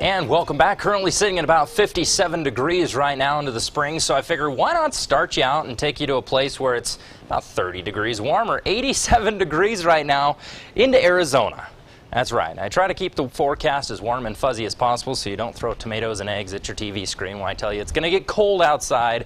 And welcome back. Currently sitting at about 57 degrees right now into the spring, so I figured why not start you out and take you to a place where it's about 30 degrees warmer. 87 degrees right now into Arizona. That's right. I try to keep the forecast as warm and fuzzy as possible so you don't throw tomatoes and eggs at your TV screen when I tell you it's going to get cold outside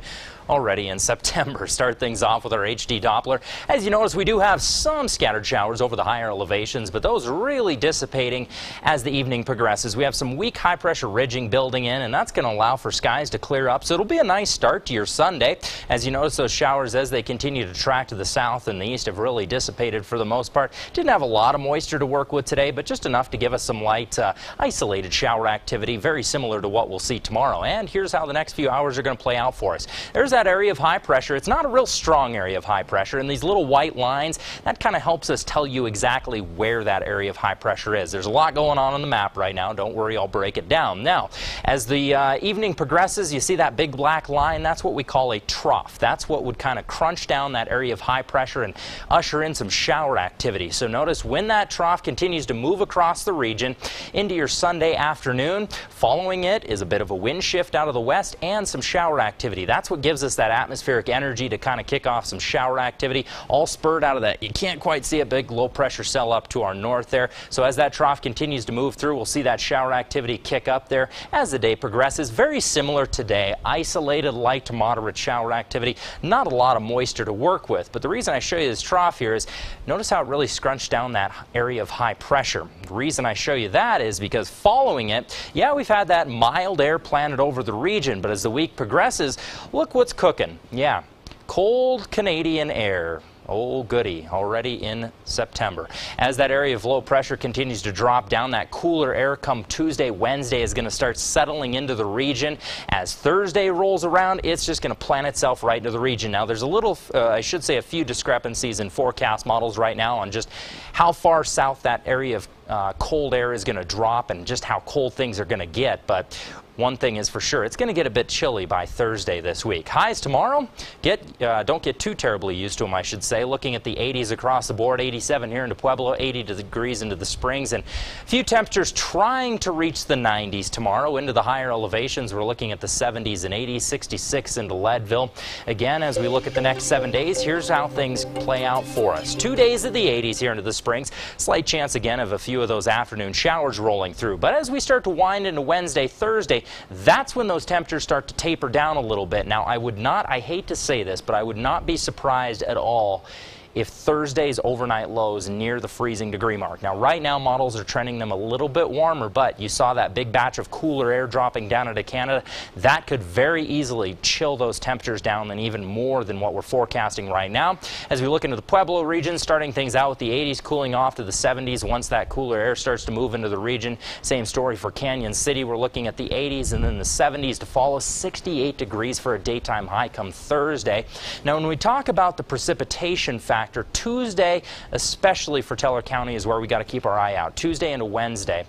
already in September. Start things off with our HD Doppler. As you notice, we do have some scattered showers over the higher elevations, but those really dissipating as the evening progresses. We have some weak high pressure ridging building in, and that's going to allow for skies to clear up. So it'll be a nice start to your Sunday. As you notice, those showers, as they continue to track to the south and the east, have really dissipated for the most part. Didn't have a lot of moisture to work with today, but just enough to give us some light isolated shower activity, very similar to what we'll see tomorrow. And here's how the next few hours are going to play out for us. There's that area of high pressure. It's not a real strong area of high pressure, and these little white lines, that kind of helps us tell you exactly where that area of high pressure is. There's a lot going on the map right now. Don't worry, I'll break it down. Now, as the evening progresses, you see that big black line? That's what we call a trough. That's what would kind of crunch down that area of high pressure and usher in some shower activity. So notice when that trough continues to move across the region into your Sunday afternoon, following it is a bit of a wind shift out of the west and some shower activity. That's what gives us that atmospheric energy to kind of kick off some shower activity, all spurred out of that. You can't quite see a big low pressure cell up to our north there. So as that trough continues to move through, we'll see that shower activity kick up there as the day progresses. Very similar today, isolated light to moderate shower activity, not a lot of moisture to work with. But the reason I show you this trough here is notice how it really scrunched down that area of high pressure. The reason I show you that is because following it, yeah, we've had that mild air planted over the region, but as the week progresses, look what's cooking. Yeah, cold Canadian air. Oh goody, already in September. As that area of low pressure continues to drop down, that cooler air come Tuesday, Wednesday is going to start settling into the region. As Thursday rolls around, it's just going to plant itself right into the region. Now there's a little, I should say a few discrepancies in forecast models right now on just how far south that area of cold air is going to drop and just how cold things are going to get. But one thing is for sure, it's going to get a bit chilly by Thursday this week. Highs tomorrow, don't get too terribly used to them, I should say. Looking at the 80s across the board, 87 here into Pueblo, 80 degrees into the Springs, and a few temperatures trying to reach the 90s tomorrow. Into the higher elevations, we're looking at the 70s and 80s, 66 into Leadville. Again, as we look at the next 7 days, here's how things play out for us. 2 days of the 80s here into the Springs. Slight chance again of a few of those afternoon showers rolling through. But as we start to wind into Wednesday, Thursday, that's when those temperatures start to taper down a little bit. Now, I hate to say this, but I would not be surprised at all if Thursday's overnight lows near the freezing degree mark. Now, right now, models are trending them a little bit warmer, but you saw that big batch of cooler air dropping down into Canada. That could very easily chill those temperatures down than even more than what we're forecasting right now. As we look into the Pueblo region, starting things out with the 80s, cooling off to the 70s once that cooler air starts to move into the region. Same story for Canyon City. We're looking at the 80s and then the 70s to follow. 68 degrees for a daytime high come Thursday. Now, when we talk about the precipitation factor, Tuesday, especially for Teller County, is where we got to keep our eye out. Tuesday into Wednesday.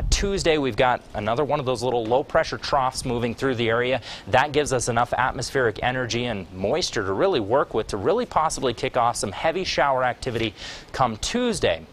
Tuesday, we've got another one of those little low pressure troughs moving through the area. That gives us enough atmospheric energy and moisture to really work with to really possibly kick off some heavy shower activity come Tuesday.